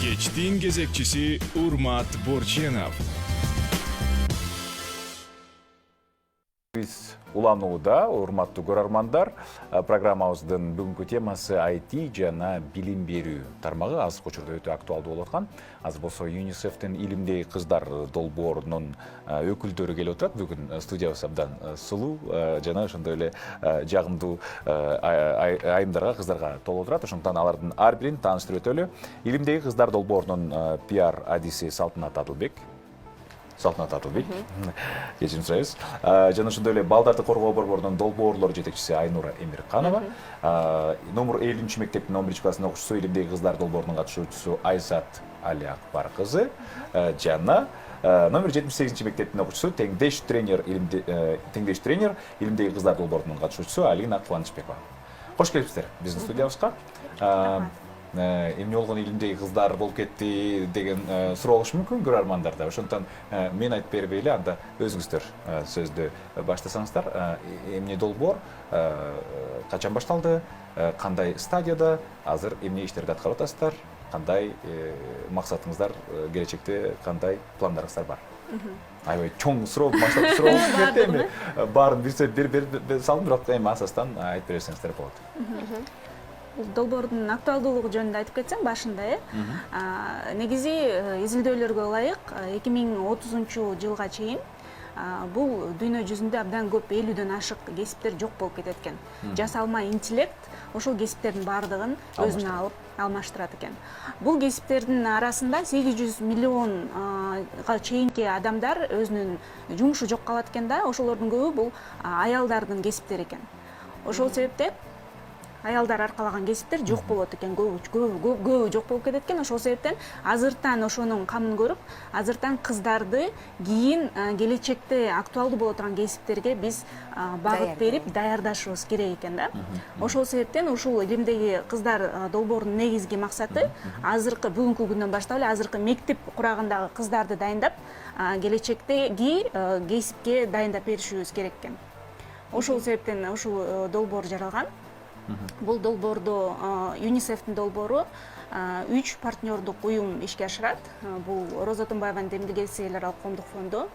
Кечтин кезекчиси Урмат Борченов. Биз уланууда, урматтуу көрөрмандар, программабыздын бүгүнкү темасы IT жана билим берүү тармагы азыркы учурда өтө актуалдуу болуп аткан. Азыр болсо ЮНИСЕФтин илимдеги кыздар долбоорунун өкүлдөрү келип отурат. Бүгүн студиябыз абдан сулуу жана ошондой эле жагымдуу айымдарга, кыздарга толуп турат. Ошондуктан алардын ар бирин тааныштырып өтөлү. Илимдеги кыздар долбоорунун пиар адиси Салтанат Адылбек. Кечирим сурайбыз. Жана ошондой эле балдарды коргоо борборунун долбоорлор жетекчиси Айнура Эмирканова, номер 50 мектептин 11 класстын окуучусу, илимдеги кыздар долбоорунун катышуучусу Айсат Али Акбар кызы, жана номер 78 мектептин окуучусу, теңдеш тренер, илимдеги кыздар долбоорунун катышуучусу Алина Кубанычбекова. Кош келипсиздер биздин студиябызга. Эмне болгон илимдеги кыздар болуп кетти деген суроо болушу мүмкүн көрөрмандарда. Ошондуктан мен айтып бербейли, анда өзүңүздөр сөздү баштасаңыздар. Эмне долбоор, качан башталды, кандай стадияда, азыр эмне иштерди аткарып атасыздар, кандай максатыңыздар, келечекте кандай пландарыңыздар бар? Аябай чоң суроо, максаттуу суроо болуп кетти эми. Баарын бир салдым, бирок эми асастан айтып берсеңиздер болот. Долбоордун актуалдуулугу жөнүндө айтып кетсем башында, негизи изилдөөлөргө ылайык 2030 жылга чейин бул дүйнө жүзүндө абдан көп 50дөн ашык кесиптер жок болуп кетет экен. Жасалма интеллект ошол кесиптердин баардыгын өзүнө алып алмаштырат экен. Бул кесиптердин арасында 800 миллионга чейинки адамдар өзүнүн жумушу жок калат экен да, ошолордун көбү бул аялдардын кесиптери экен. Ошол себептен аялдар аркалаган кесиптер жок болот экен, көбү жок болуп кетет экен. Ошол себептен азыртан ошонун камын көрүп, азыртан кыздарды кийин келечекте актуалдуу боло турган кесиптерге биз багыт берип даярдашыбыз керек экен да. Ошол себептен ушул илимдеги кыздар долбоорунун негизги максаты азыркы бүгүнкү күндөн баштап эле азыркы мектеп курагындагы кыздарды дайындап, келечектеги кесипке дайындап беришибиз керек экен. Ошол себептен ушул долбоор жаралган. Бул долбоорду ЮНИСЕФтин долбоору 3 партнердук уюм ишке ашырат. Бул Роза Тумбаеванын демилгеси эл аралык коомдук фонду,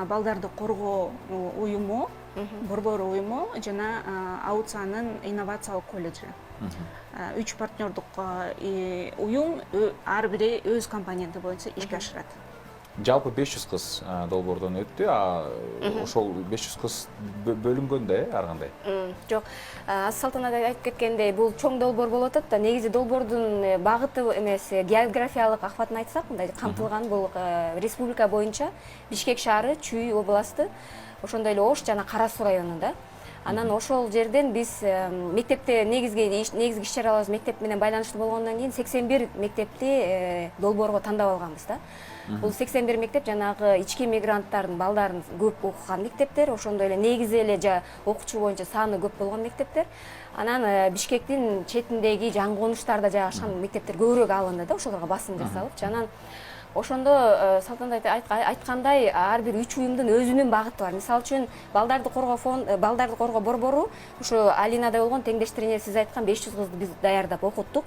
балдарды коргоо уюму, борбор уюму жана АУЦАнын инновациялык колледжи. 3 партнердук уюм ар бири өз компоненти боюнча ишке ашырат. Жалпы 500 кыз долбоордон өттү, ошол 500 кыз бөлүнгөн да, ар кандай? Жок, Салтанат айтып кеткендей, бул чоң долбоор болуп атат да. Негизи долбоордун багыты эмес, географиялык акыбатын айтсак, мындай камтылган бул республика боюнча Бишкек шаары, Чүй областы, ошондой эле Ош жана Кара Суу районунда. Анан ошол жерден биз мектепте негизги иш чараларыбыз мектеп менен байланыштуу болгондон кийин 81 мектепти долбоорго тандап алганбыз да. Бул 81 мектеп жанагы ички мигранттардын балдарын көп окуган мектептер, ошондой эле негизи эле окуучу боюнча саны көп болгон мектептер. Анан Бишкектин четиндеги жаңы конуштарда жайгашкан мектептер көбүрөөк алынды да, ошолорго басым жасалып. Жанан ошондо Салтанат айткандай, ар бир 3 уюмдун өзүнүн багыты бар. Мисалы үчүн балдарды коргоо борбору ушу Алинада болгон теңдеш тренер сиз айткан 500 кызды биз даярдап окуттук.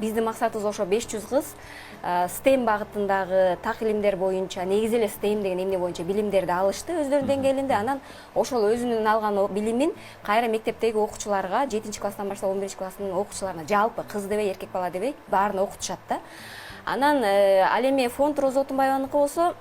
Биздин максатыбыз ошо 500 кыз STEM багытындагы так илимдер боюнча, негизи эле STEM деген эмне боюнча билимдерди алышты өздөрүнүн деңгээлинде. Анан ошол өзүнүн алган билимин кайра мектептеги окуучуларга, 7-класстан баштап 11-класстын окуучуларына жалпы кыз дебей, эркек бала дебей баарына окутушат да. Анан ал эми фонд Роза Тумбаеваныкы болсо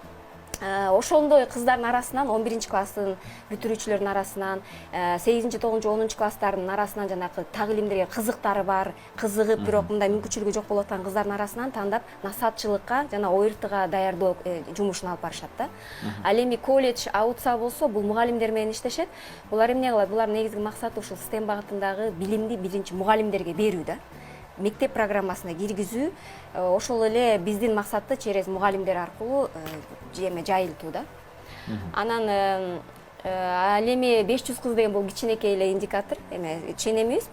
ошондой кыздардын арасынан 11-класстын бүтүрүүчүлөрдүн арасынан 8-9-10 класстардын арасынан жанагы так илимдерге кызыктары бар, кызыгып, бирок мындай мүмкүнчүлүгү жок болуп аткан кыздардын арасынан тандап насаатчылыкка жана ОРТга даярдоо жумушун алып барышат да. Ал эми колледж АУЦА болсо бул мугалимдер менен иштешет. Булар эмне кылат? Булар негизги максаты ушул STEM багытындагы билимди биринчи мугалимдерге берүү да. Мектеп программасына киргизүү, ошол эле биздин максаты через мугалимдер аркылуу жайылтуу да. Анан ал эми 500 кыз деген бул кичинекей эле индикатор, эми ченемибиз,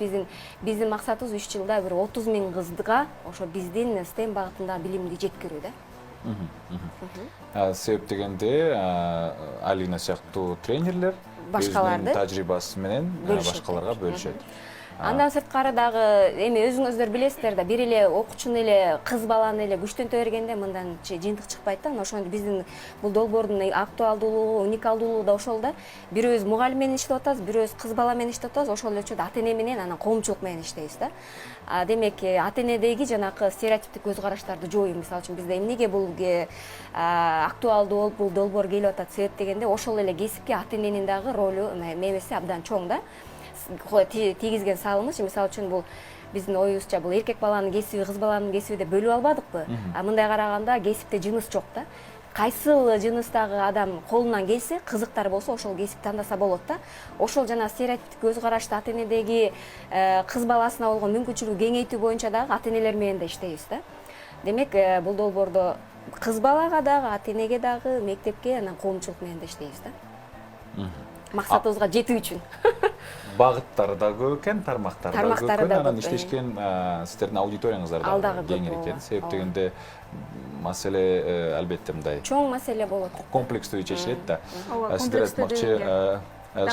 биздин максатыбыз 3 жылда бир 30 000 кызга ошо биздин STEM багытындагы билимди жеткирүү да. Себеп дегенде Алина сыяктуу тренерлер башкаларды тажрыйбасы менен башкаларга бөлүшөт. Андан сырткары дагы эми өзүңүздөр билесиздер да, бир эле окуучуну эле кыз баланы эле күчтөнтө бергенде мындан жыйынтык чыкпайт да. Ошондо биздин бул долбоордун актуалдуулугу, уникалдуулугу да ошол да. Бирөөбүз мугалим менен иштеп атабыз, бирөөбүз кыз бала менен иштеп атабыз, ошол эле учурда ата эне менен анан коомчулук менен иштейбиз да. Демек ата энедеги жанакы стереотиптик көз караштарды жою, мисалы үчүн бизде эмнеге бул актуалдуу болуп бул долбоор келип атат себеп дегенде, ошол эле кесипке ата эненин дагы ролу мемеси абдан чоң да. Тийгизген салымыбыз, мисалы үчүн бул биздин оюбузча бул эркек баланын кесиби, кыз баланын кесиби деп бөлүп албадыкпы? Мындай караганда кесипте жыныс жок да. Кайсыл жыныстагы адам колунан келсе, кызыктар болсо, ошол кесип тандаса болот да. Ошол жана стереотиптик көз карашты ата энедеги кыз баласына болгон мүмкүнчүлүгү кеңейтүү боюнча дагы ата энелер менен да иштейбиз да. Демек, бул долбоордо кыз балага дагы, ата энеге дагы, мектепке, анан коомчулук менен да иштейбиз да. Максатыбызга жетүү үчүн. Багыттары да көп экен, тармактары да көп экен, анан көп, иштешкен сиздердин аудиторияңыздар да кеңир экен. Себеп дегенде маселе албетте мындай Чоң маселе болот. комплекстүү чечилет да. Ооба, Сиздер айтмакчы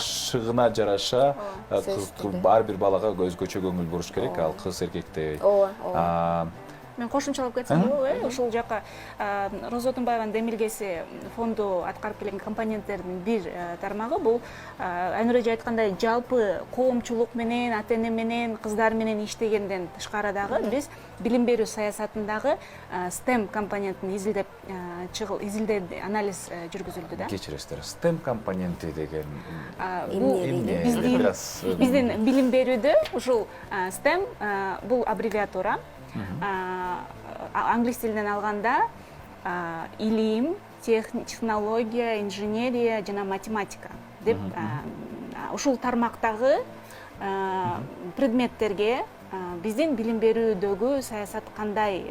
шыгына жараша ар бир балага өзгөчө көңүл буруш керек, ал кыз эркекте. Ооба. Мен кошумчалап кетсем болобу? Ушул жака Роза Отунбаеванын демилгеси фонду аткарып келген компоненттердин бир тармагы бул Айнуреже айткандай жалпы коомчулук менен, ата эне менен, кыздар менен иштегенден тышкары дагы биз билим берүү саясатындагы STEM компонентин изилдеп анализ жүргүзүлдү да. Кечиресиздер. STEM компоненти деген Эмне? Биздин билим берүүдө ушул STEM бул аббревиатура. Англис тилинен алганда илим, технология, инженерия жана математика деп ушул тармактагы предметтерге биздин билим берүүдөгү саясат кандай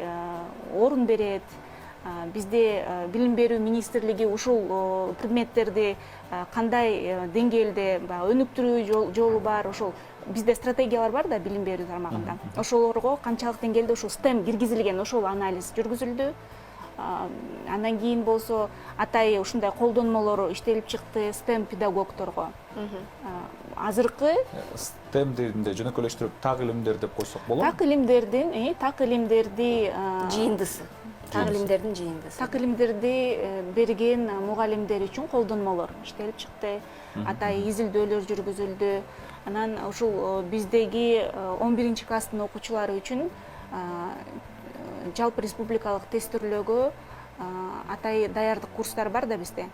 орун берет, бизде билим берүү министрлиги ушул предметтерди кандай деңгээлде өнүктүрүү жолу бар, ошол бизде стратегиялар бар да билим берүү тармагында. Ошолорго канчалык деңгээлде ушул STEM киргизилген, ошол анализ жүргүзүлдү. Андан кийин болсо атайы ушундай колдонмолору иштелип чыкты STEM педагогторго. Азыркы STEM-деринде жөнөкөйлөштүрүп так илимдер деп койсок болобу? Так илимдерди жыйындысы. Так илимдердин жыйындысы. Так илимдерди берген мугалимдер үчүн колдонмолор иштелип чыкты. Атайы изилдөөлөр жүргүзүлдү. Анан ушул биздеги 11-класстын окуучулары үчүн жалпы республикалык тестирлөөгө атайы даярдык курстар бар да бизде.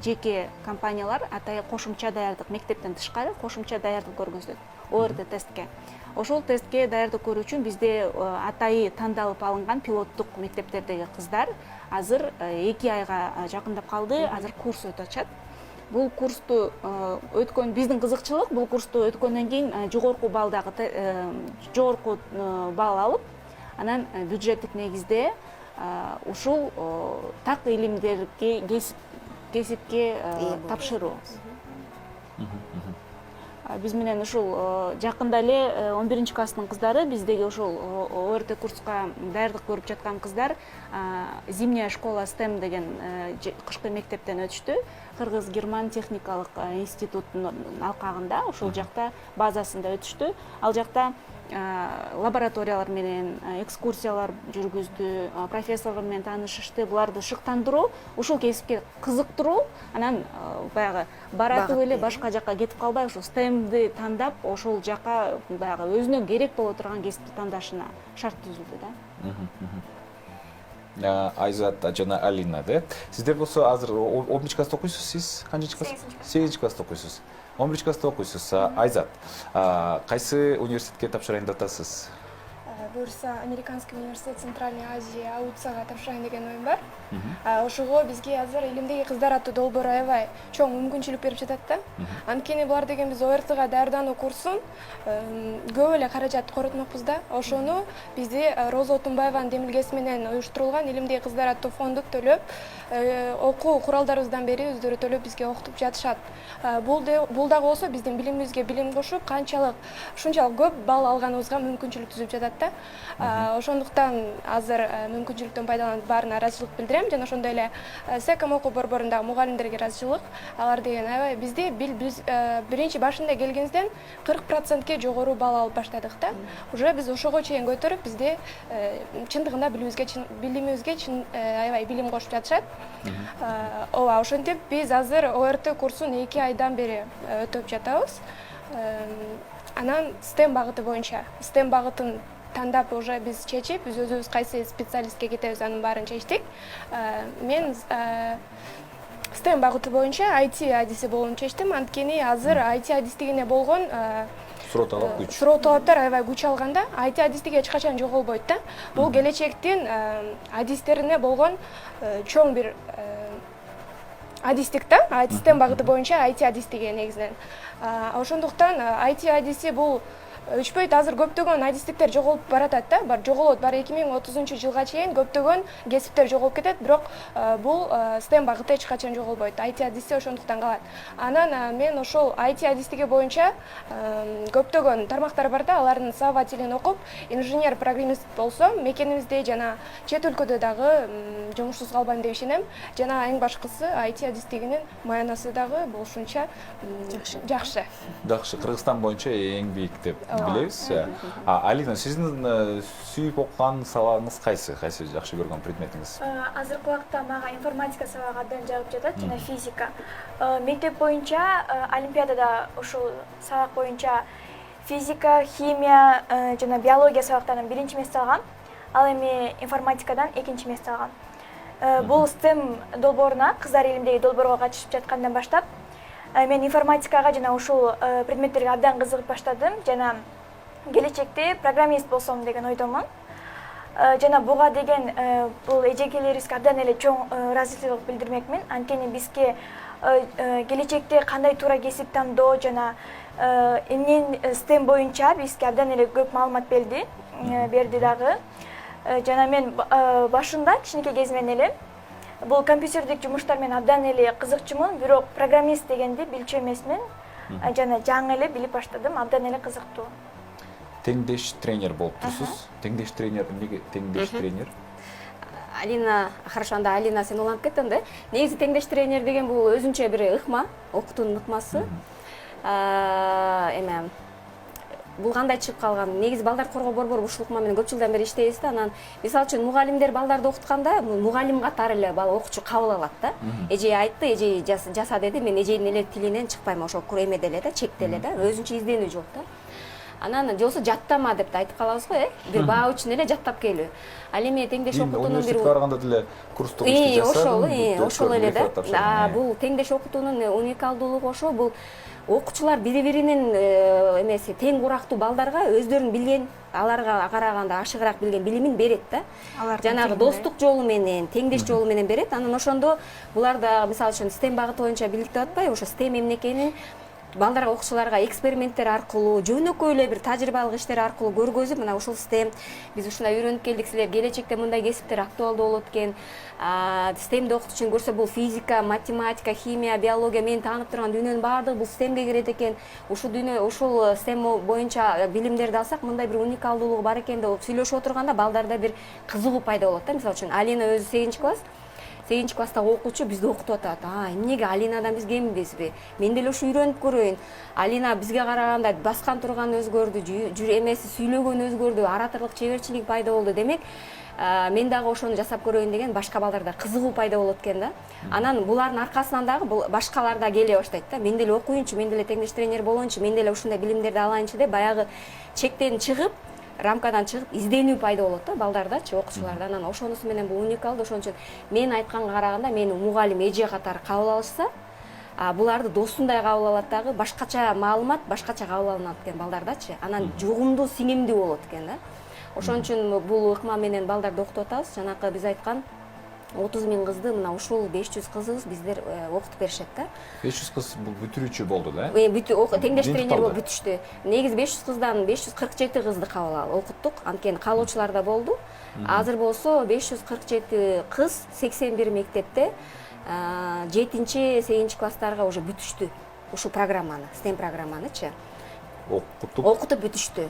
Жеке компаниялар атайы кошумча даярдык, мектептен тышкары кошумча даярдык көргөзөт. ОРТ тестке. Ошол тестке даярдык көрүү үчүн бизде атайы тандалып алынган пилоттук мектептердеги кыздар азыр 2 айга жакындап калды, азыр курс өтүп атышат. Бул курсту өткөн биздин кызыкчылык, бул курсту өткөндөн кийин жогорку балл алып, анан бюджеттик негизде ушул так илимдерге кесипке тапшыруу. Биз менен ушул жакында эле 11-класстын кыздары биздеги ушул ОРТ курска даярдык көрүп жаткан кыздар Зимняя школа STEM деген кышкы мектептен өтүштү. Кыргыз-Герман техникалык институтунун алкагында, ушул жакта базасында өтүштү. Ал жакта лабораториялар менен экскурсиялар жүргүздү, профессорлор менен таанышышты, буларды шыктандыруу, ушул кесипке кызыктыруу, анан баягы баратып эле башка жакка кетип калбай, ушул STEM-ди тандап, ошол жакка баягы өзүнө керек боло турган кесипти тандашына шарт түзүлдү да. Айзат жана Алина да. Сиздер болсо азыр 11-класста окуйсуз, сиз канчынчы класс? 8-класста окуйсуз. 11-класста окуйсуз. Айзат, кайсы университетке тапшырайын деп атасыз? Буюрса, Американский университет Центральной Азии АУЦага тапшырайын деген оюм бар. Ошого бизге азыр илимдеги кыздар аттуу долбоор аябай чоң мүмкүнчүлүк берип жатат да. Анткени булар деген биз ОРТга даярдануу курсун көп эле каражат коротмокпуз да. Ошону бизде Роза Отунбаеванын демилгеси менен уюштурулган илимдеги кыздар аттуу фонду төлөп, окуу куралдарыбыздан бери өздөрү төлөп бизге окутуп жатышат. Бул дагы болсо биздин билимибизге билим кошуп, ушунчалык көп балл алганыбызга мүмкүнчүлүк түзүп жатат да. да. Ошондуктан азыр мүмкүнчүлүктөн пайдаланып баарына ыраазычылык билдирем жана ошондой эле секом окуу борборундагы мугалимдерге ыраазычылык. Алар деген аябай бизде биз биринчи башында келгенибизден 40%ке жогору балл алып баштадык да. Уже биз ошого чейин көтөрүп бизде чындыгында билимибизге аябай билим кошуп жатышат. Ооба, ошентип биз азыр ОРТ курсун 2 айдан бери өтүп жатабыз. Анан STEM багыты боюнча, STEM багытын тандап уже биз чечип, биз өзүбүз кайсы специалистке кетебиз, анын баарын чечтик. Мен STEM багыты боюнча IT адиси болууну чечтим. Анткени азыр IT адистигине болгон суроо талаптар аябай күч алганда, IT адистиги эч качан жоголбойт да. Бул келечектин адистерине болгон чоң бир адистик да. STEM багыты боюнча IT адистиги негизинен. Ошондуктан IT адиси бул өчпөйт, азыр көптөгөн адистиктер жоголуп баратат да, жоголот, 2030-жылга чейин көптөгөн кесиптер жоголуп кетет, бирок бул STEM багыты эч качан жоголбойт. IT адиси ошондуктан калат. Анан мен ошол IT адистиги боюнча көптөгөн тармактар бар да, алардын основателин окуп, инженер-программист болсом, мекенибизде жана чет өлкөдө дагы жумушсуз калбайм деп ишенем. Жана эң башкысы IT адистигинин маянасы дагы болушунча жакшы. Жакшы, Кыргызстан боюнча эң бийик деп билебиз. Алина, сиздин сүйүп окуган сабагыңыз кайсы? Кайсы жакшы көргөн предметиңиз? Азыркы убакта мага информатика сабагы абдан жагып жатат жана физика. Мектеп боюнча олимпиадада ушул сабак боюнча физика, химия жана биология сабактарынан 1-чи месте алгам. Ал эми информатикадан 2-чи месте алгам. Бул STEM долбооруна, кыздар илимдеги долбоорго катышып жаткандан баштап мен информатикага жана ушул предметтерге абдан кызыгып баштадым жана келечекте программист болсом деген ойдомун. Жана буга деген бул эжекелерибизге абдан эле чоң ыраазычылык билдирмекмин. Анткени бизге келечекте кандай туура кесип тандоо жана эмнен STEM боюнча бизге абдан эле көп маалымат берди дагы. Жана мен башында кичинекей кезимден эле бул компьютердик жумуштар менен абдан эле кызыкчумун, бирок программист дегенди билчү эмесмин. Жана жаңы эле билип баштадым, абдан эле кызыктуу. Теңдеш тренер болуп турсуз. Теңдеш тренер эмнеге теңдеш тренер? Алина, хорошо, анда Алина сен уланып кеттиң да. Негизи теңдеш тренер деген бул өзүнчө бир ыкма, окутуунун ыкмасы. Бул кандай чыгып калган? Негизи балдарды коргоо борбору ушул ыкма менен көп жылдан бери иштейбиз да. Анан мисалы үчүн мугалимдер балдарды окутканда мугалим катары эле бала окуучу кабыл алат да. Эжей айтты, эжей жаса деди, мен эжейдин эле тилинен чыкпайм, ошол эмеде эле да, чекте эле да, өзүнчө изденүү жок да. Анан жолсо жаттама деп айтып калабыз го, бир баа үчүн эле жаттап келүү. Ал эми теңдеш окутуунун бир университетке барганда деле курстук ишти жасап, ошол эле да. Бул теңдеш окутуунун уникалдуулугу ошол, бул окуучулар бири-биринин эмеси тең курактуу балдарга өздөрүн билген, аларга караганда ашыгыраак билген билимин берет да. Жанагы достук жолу менен, теңдеш жолу менен берет. Анан ошондо булар да мисалы үчүн STEM багыты боюнча биликтеп атпайбы, ошо STEM эмне экенин балдарга, окуучуларга эксперименттер аркылуу, жөнөкөй эле бир тажрыйбалык иштер аркылуу көргөзүп, мына ушул STEM биз ушундай үйрөнүп келдик, силер келечекте мындай кесиптер актуалдуу болот экен. STEMди окутуш үчүн көрсө бул физика, математика, химия, биология, мен таанып турган дүйнөнүн баардыгы бул STEMге кирет экен. Ушул STEM боюнча билимдерди алсак, мындай бир уникалдуулугу бар экен деп сүйлөшүп отурганда балдарда бир кызыгуу пайда болот да. Мисалы үчүн Алина өзү 8-чи класс. 8-чи класстагы окуучу бизди окутуп атат. Эмнеге Алинадан биз кембизби? Мен деле ушу үйрөнүп көрөйүн. Алина бизге караганда баскан турган өзгөрдү, эмеси сүйлөгөн өзгөрдү, ораторлук чеберчилик пайда болду. Демек, мен дагы ошону жасап көрөйүн деген башка балдарда кызыгуу пайда болот экен да. Анан булардын аркасынан дагы башкалар да келе баштайт да. Мен деле окуйунчу, мен деле теңдеш тренер болоюнчу, мен деле ушундай билимдерди алайынчы деп баягы чектен чыгып, рамкадан чыгып изденүү пайда болот да балдардачы, окуучуларда. Анан ошонусу менен бул уникалдуу. Ошон үчүн мен айтканга караганда мени мугалим эже катары кабыл алышса, буларды досундай кабыл алат дагы, башкача маалымат, башкача кабыл алынат экен балдардачы. Анан жугумдуу, сиңимдүү болот экен да. Ошон үчүн бул ыкма менен балдарды окутуп атабыз. Жанакы биз айткан 30 000 кызды мына ушул 500 кызыбыз биздер окутуп беришет да. 500 кыз бул бүтүрүүчү болду да? Теңдеш тренер болуп бүтүштү. Негизи 500 кыздан 547 кызды кабыл окуттук. Анткени калуучулар да болду. Азыр болсо 547 кыз 81 мектепте 7-чи, 8-чи класстарга уже бүтүштү. Ушул программаны, STEM программанычы. Окутуп бүтүштү.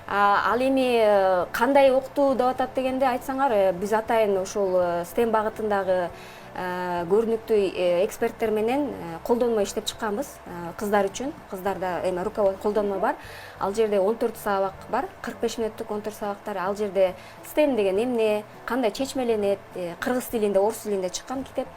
Ал эми кандай окутуу деп атат дегенде айтсаңар, биз атайын ошол STEM багытындагы көрүнүктүү эксперттер менен колдонмо иштеп чыкканбыз кыздар үчүн. Кыздарда эми руководство колдонмо бар. Ал жерде 14 сабак бар, 45 мүнөттүк 14 сабактар. Ал жерде STEM деген эмне, кандай чечмеленет, кыргыз тилинде, орус тилинде чыккан китеп.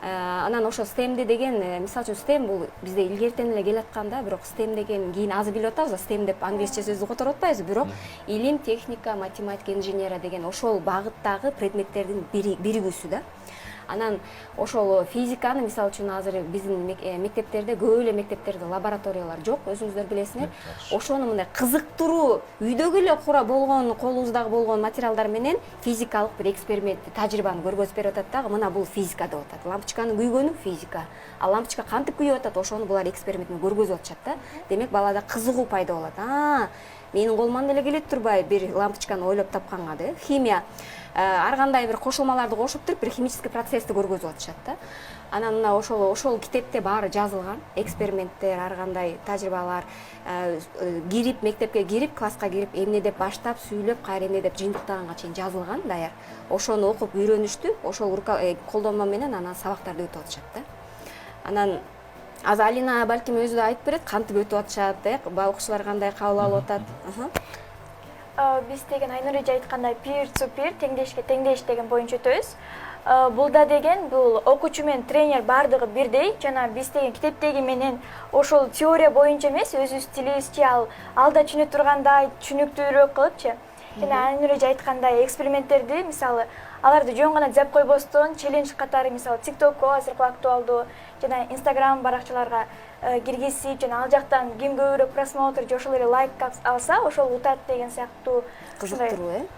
Анан ошо STEMди деген, мисалы үчүн STEM бул бизде илгертен эле келаткан да, бирок STEM деген кийин азыр билип атабыз, STEM деп англисче сөздү которуп атпайбыз, бирок илим, техника, математика, инженерия деген ошол багыттагы предметтердин биригүүсү да. Анан ошол физиканы мисалы үчүн азыр биздин мектептерде, көп эле мектептерде лабораториялар жок, өзүңүздөр билесиңер. Ошону мындай кызыктыруу, үйдөгү эле кура болгон, колубуздагы болгон материалдар менен физикалык бир эксперимент, тажрыйбаны көргөзүп берип атат дагы. Мына бул физика деп атат. Лампочканын күйгөнү физика. А лампочка кантип күйүп атат, ошону булар эксперимент менен көргөзүп атышат да. Демек балада кызыгуу пайда болот. Менин колуман деле келет турбай бир лампочканы ойлоп тапканга да. Химия ар кандай бир кошулмаларды кошуп туруп бир химический процессти көргөзүп атышат да. Анан мына ошол китепте баары жазылган, эксперименттер, ар кандай тажрыйбалар, кирип мектепке кирип, класска кирип эмне деп баштап сүйлөп, кайра эмне деп жыйынтыктаганга чейин жазылган даяр. Ошону окуп үйрөнүштү, ошол колдонмо менен анан сабактарды өтүп атышат да. Анан азыр Алина балким өзү да айтып берет, кантип өтүп атышат, окуучулар кандай кабыл алып атат. Биз деген Айнур эже айткандай peer to peer, теңдешке теңдеш деген боюнча өтөбүз. Булда деген бул окуучу менен тренер бардыгы бирдей, жана биз деген китептеги менен ошол теория боюнча эмес, өзүбүз тилибизче алда түшүнө тургандай түшүнүктүүрөөк кылыпчы. Жана Айнур эже айткандай эксперименттерди, мисалы, аларды жөн гана зап койбостон челлендж катары, мисалы, TikTokко азыркы актуалдуу жана Instagram баракчаларга киргизип, жана ал жактан ким көбүрөөк просмотр же ошол эле лайк алса, ошол утат деген сыяктуу Кызыктыруу,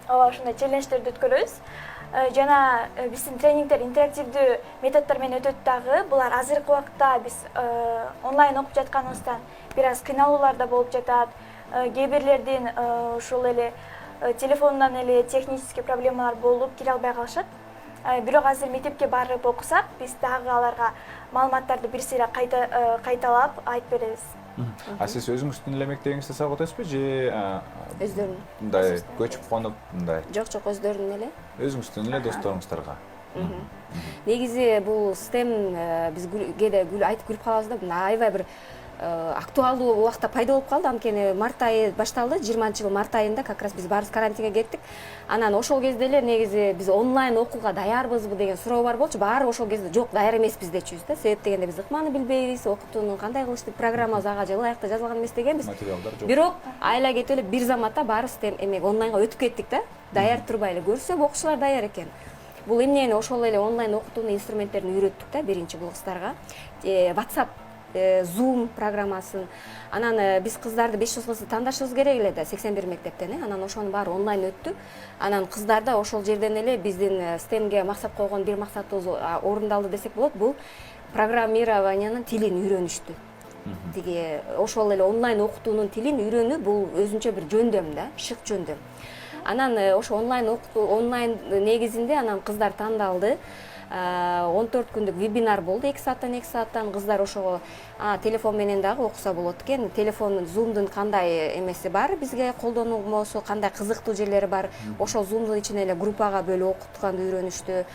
ооба, ошондой челлендждерди өткөрөбүз. Жана биздин тренингдер интерактивдүү методдор менен өтөт дагы. Булар азыркы убакта биз онлайн окуп жатканыбыздан бир аз кыйналуулар да болуп жатат. Кээ бирлердин ушул эле телефонунан эле технический проблемалар болуп кире албай калышат. Бирок азыр мектепке барып окусак, биз дагы аларга маалыматтарды бир сыйра кайталап айтып беребиз. Сиз өзүңүздүн эле мектебиңизде сабак өтөсүзбү же өздөрүнүн? мындай көчүп конуп мындай? Жок, өздөрүнүн эле. Өзүңүздүн эле досторуңуздарга. Негизи бул STEM биз кээде айтып күлүп калабыз да, аябай бир актуалдуу убакта пайда болуп калды. Анткени март айы башталды, 20-жыл март айында как раз биз баарыбыз карантинге кеттик. Анан ошол кезде эле негизи биз онлайн окууга даярбызбы деген суроо бар болчу. Баары ошол кезде жок, даяр эмеспиз дечүбүз да. Себеп дегенде биз ыкманы билбейбиз, окутуунун кандай кылыштык программабыз ага ылайыктуу жазылган эмес дегенбиз. Материалдар жок. Бирок айла кетип эле бир заматта баары STEM онлайнга өтүп кеттик да. Даяр турбай эле көрсөк окуучулар даяр экен. Бул эмнени ошол эле онлайн окутуунун инструменттерин үйрөттүк да биринчи бул кыздарга. WhatsApp, Zoom программасын. Анан биз кыздарды 500 кызды тандашыбыз керек эле да 81 мектептен. Анан ошонун баары онлайн өттү. Анан кыздарда ошол жерден эле биздин STEMге максат койгон бир максатыбыз орундалды десек болот. Бул программированиянын тилин үйрөнүштү. Тиги ошол эле онлайн окутуунун тилин үйрөнүү бул өзүнчө бир жөндөм да, шык жөндөм. Анан ошо онлайн негизинде анан кыздар тандалды. 14 күндүк вебинар болду, 2 сааттан кыздар ошого телефон менен дагы окуса болот экен. Телефонун Zoom'дун кандай эмеси бар, бизге колдонулмосу, кандай кызыктуу жерлери бар. Ошол Zoom'дун ичине эле группага бөлүп окутканды үйрөнүштү.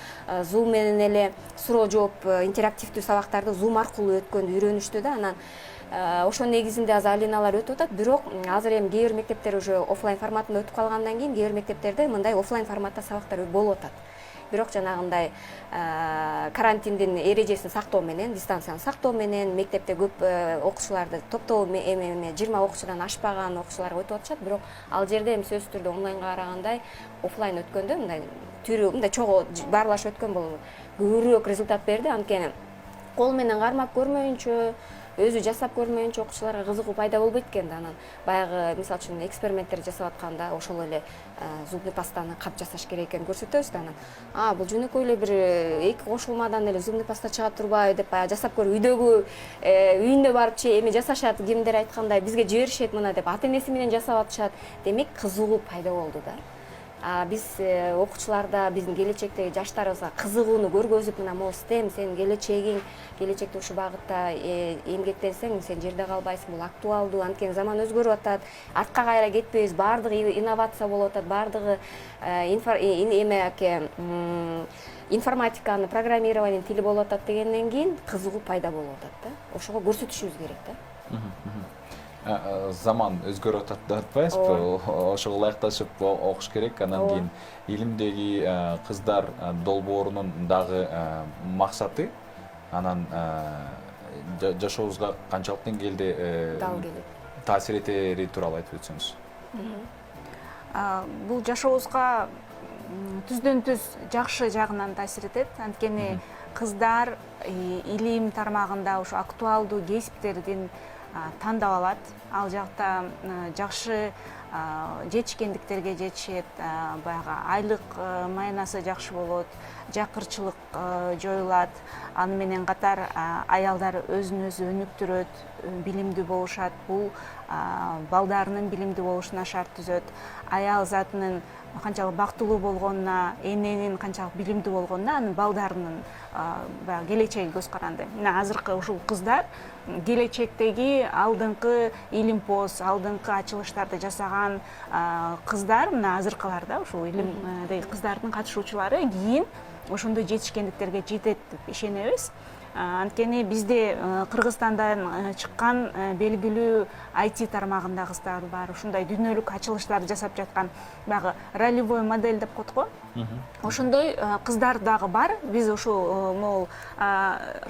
Zoom менен эле суроо жооп интерактивдүү сабактарды Zoom аркылуу өткөндү үйрөнүштү да. Анан ошо негизинде азыр Алиналар өтүп атат. Бирок азыр эми кээ бир мектептер уже офлайн форматында өтүп калгандан кийин кээ бир мектептерде мындай офлайн форматта сабактар болуп атат. Бирок жанагындай карантиндин эрежесин сактоо менен, дистанцияны сактоо менен мектепте көп окуучуларды топтоо 20 окуучудан ашпаган окуучулар өтүп атышат. Бирок ал жерде эми сөзсүз түрдө онлайнга карагандай офлайн өткөндө мындай түрү мындай чогуу баарлашып өткөн бул көбүрөөк результат берди. Анткени кол менен кармап көрмөйүнчө, өзү жасап көрмөйүнчө окуучуларга кызыгуу пайда болбойт экен да. Анан баягы мисалы үчүн эксперименттер жасап атканда ошол эле зубный пастаны кап жасаш керек экенин көрсөтөбүз да. Анан бул жөнөкөй эле бир эки кошулмадан эле зубный паста чыга турбайбы деп баягы жасап көрүп үйүндө барып эми жасашат, кимдер айткандай бизге жиберишет мына деп ата энеси менен жасап атышат. Демек кызыгуу пайда болду да. Биз окуучуларда биздин келечектеги жаштарыбызга кызыгууну көргөзүп, мына могу STEM сенин келечегиң, келечекте ушул багытта эмгектенсең сен жерде калбайсың, бул актуалдуу, анткени заман өзгөрүп атат, артка кайра кетпейбиз, баардыгы инновация болуп атат, баардыгы информатиканын, программированиянын тили болуп атат дегенден кийин кызыгуу пайда болуп атат да. Ошого көрсөтүшүбүз керек да. Заман өзгөрүп атат деп атпайсызбы? Ошого ылайыкташып окуш керек. Анан кийин илимдеги кыздар долбоорунун дагы максаты анан жашообузга канчалык деңгээлде таасир этери тууралуу айтып өтсөңүз. Бул жашообузга түздөн түз жакшы жагынан таасир этет. Анткени кыздар илим тармагында ушу актуалдуу кесиптердин тандап алат. Ал жакта жакшы жетишкендиктерге жетишет, баягы айлык маянасы жакшы болот, жакырчылык жоюлат. Аны менен катар аялдар өзүн өзү өнүктүрөт, билимдүү болушат. Бул балдарынын билимдүү болушуна шарт түзөт. Аял затынын канчалык бактылуу болгонуна, эненин канчалык билимдүү болгонуна анын балдарынын баягы келечеги көз каранды. Мына азыркы ушул кыздар келечектеги алдыңкы илимпоз, алдыңкы ачылыштарды жасаган кыздар, мына азыркылар да, ушул илимдеги кыздардын катышуучулары кийин ошондой жетишкендиктерге жетет деп ишенебиз. Анткени бизде Кыргызстандан чыккан белгилүү IT тармагында кыздар бар, ушундай дүйнөлүк ачылыштарды жасап жаткан, баягы ролевой модель деп коет го. Ошондой кыздар дагы бар. Биз ушул могул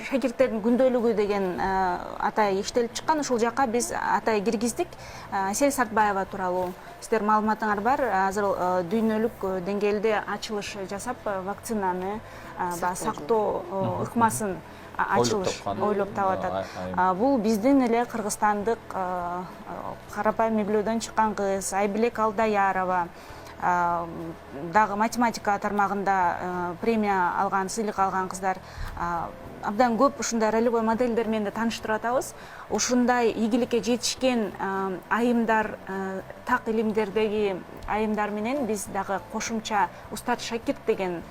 шакирттердин күндөлүгү деген атай иштелип чыккан, ушул жака биз атай киргиздик. Асель Сартбаева тууралуу сиздер маалыматыңар бар. Азыр дүйнөлүк деңгээлде ачылыш жасап, вакцинаны сактоо ыкмасын ачылыш ойлоп таап атат. Бул биздин эле кыргызстандык карапайым үй-бүлөдөн чыккан кыз Айбилек Алдаярова, дагы математика тармагында премия алган, сыйлык алган кыздар абдан көп ушундай ролевой модельдер менен тааныштырып атабыз. Ушундай ийгиликке жетишкен айымдар, так илимдердеги айымдар менен биз дагы кошумча Устат Шакирт деген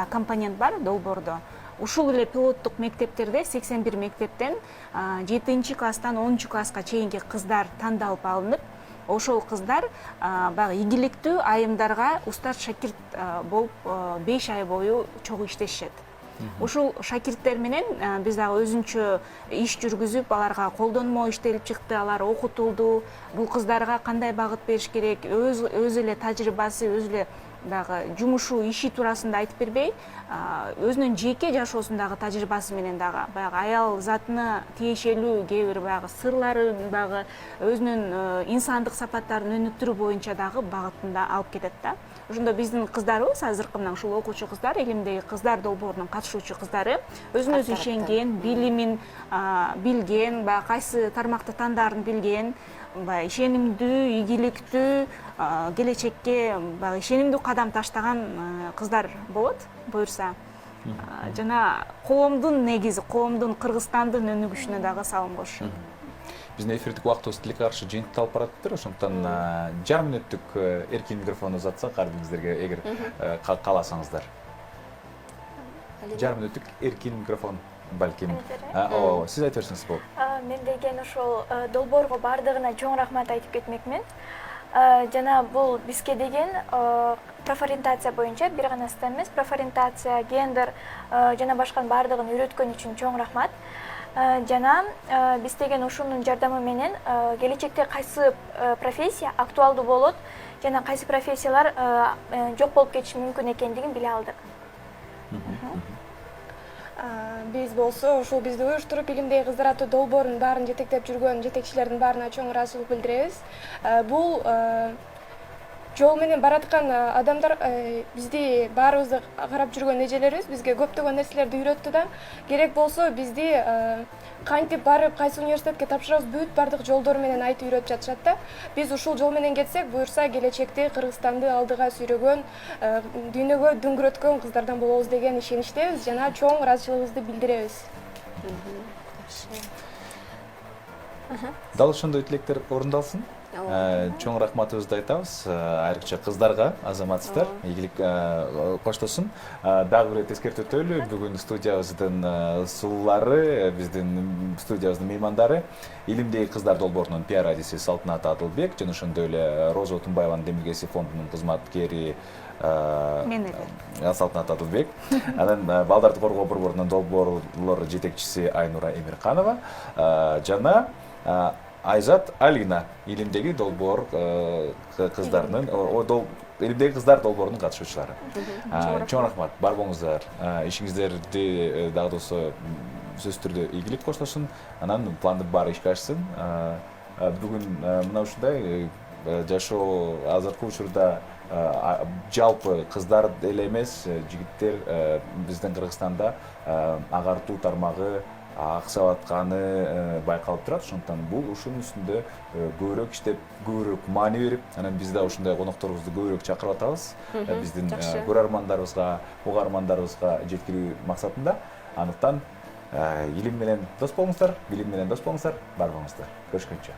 компонент бар долбоордо. Ушул эле пилоттук мектептерде 81 мектептен 7-класстан 10-класска чейинки кыздар тандалып алынып, ошол кыздар баягы ийгиликтүү айымдарга Устат Шакирт болуп 5 ай бою чогуу иштешет. Ушул шакирттер менен биз дагы өзүнчө иш жүргүзүп, аларга колдонмо иштелип чыкты, алар окутулду. Бул кыздарга кандай багыт бериш керек, өз эле тажрыйбасы, өз эле дагы жумушу, иши туурасында айтып бербей, өзүнүн жеке жашоосундагы тажрыйбасы менен дагы баягы аял затына тиешелүү кээ бир баягы сырлары, баягы өзүнүн инсандык сапаттарын өнүктүрүү боюнча дагы багытында алып кетет да. Ошондо биздин кыздарыбыз азыркы мына ушул окуучу кыздар, илимдеги кыздар долбоорунун катышуучу кыздары өзүнө өзү ишенген, билимин билген, баягы кайсы тармакты тандаарын билген, баягы ишенимдүү, ийгиликтүү, келечекке баягы ишенимдүү кадам таштаган кыздар болот, буюрса. Жана коомдун негизи, коомдун, Кыргызстандын өнүгүшүнө дагы салым кошушат. Биздин эфирдик убактыбыз тилекке каршы жыйынтыкталып баратыптыр. Ошондуктан жарым мүнөттүк эркин микрофон узатсак ардыңыздерге, эгер кааласаңыздар. Жарым мүнөттүк эркин микрофон балким. Сиз айтып берсеңиз болот. Мен деген ошол долбоорго бардыгына чоң рахмат айтып кетмекмин. Жана бул бизге деген профориентация боюнча бир гана STEM эмес, профориентация, гендер жана башканын бардыгын үйрөткөн үчүн чоң рахмат. Жана биз деген ушунун жардамы менен келечекте кайсы профессия актуалдуу болот жана кайсы профессиялар жок болуп кетиши мүмкүн экендигин биле алдык. Биз болсо ушул бизди уюштуруп илимдеги кыздар аттуу долбоорунун баарын жетектеп жүргөн жетекчилердин баарына чоң ыраазычылык билдиребиз. Бул жол менен бараткан адамдар бизди баарыбызды карап жүргөн эжелерибиз бизге көптөгөн нерселерди үйрөттү да. Керек болсо бизди кантип барып, кайсы университетке тапшырабыз, бүт бардык жолдор менен айтып үйрөтүп жатышат да. Биз ушул жол менен кетсек, буюрса келечекте Кыргызстанды алдыга сүйрөгөн, дүйнөгө дөңгөрөткөн кыздардан болобуз деген ишеничтебиз жана чоң ыраазычылыгыбызды билдиребиз. Дал ошондой тилектер орундалсын. чоң рахматыбызды айтабыз айрыкча кыздарга, азаматсыздар, ийгилик коштосун. Дагы бир эскертип өтөлү, бүгүн студиябыздын сулуулары, биздин студиябыздын меймандары Илимдеги кыздар долбоорунун пиар адиси Салтанат Адылбек жана ошондой эле Роза Отунбаеванын Демиргеси фондунун кызматкери мен эле Салтанат Адылбек. Анан балдарды коргоо борборунун долбоорлор жетекчиси Айнура Эмирканова жана Айзат Алина, Илимдеги долбоор кыздарынын, Илимдеги кыздар долбоорунун катышуучулары. Чоң рахмат, бар болуңуздар. Ишиңиздерди дагы болсо сөзсүз түрдө ийгилик коштошун, анан планды баары ишке ашсын. Бүгүн мына ушундай жашоо азыркы учурда жалпы кыздар эле эмес, жигиттер биздин Кыргызстанда агартуу тармагы аксап атканы байкалып турат. Ошондуктан бул ушунун үстүндө көбүрөөк иштеп, көбүрөөк маани берип, анан биз да ушундай конокторубузду көбүрөөк чакырып атабыз. Биздин көрөрмандарыбызга, угармандарыбызга жеткирүү максатында. Андыктан илим менен дос болуңуздар, билим менен дос болуңуздар, бар болуңуздар. Көрүшкөнчө.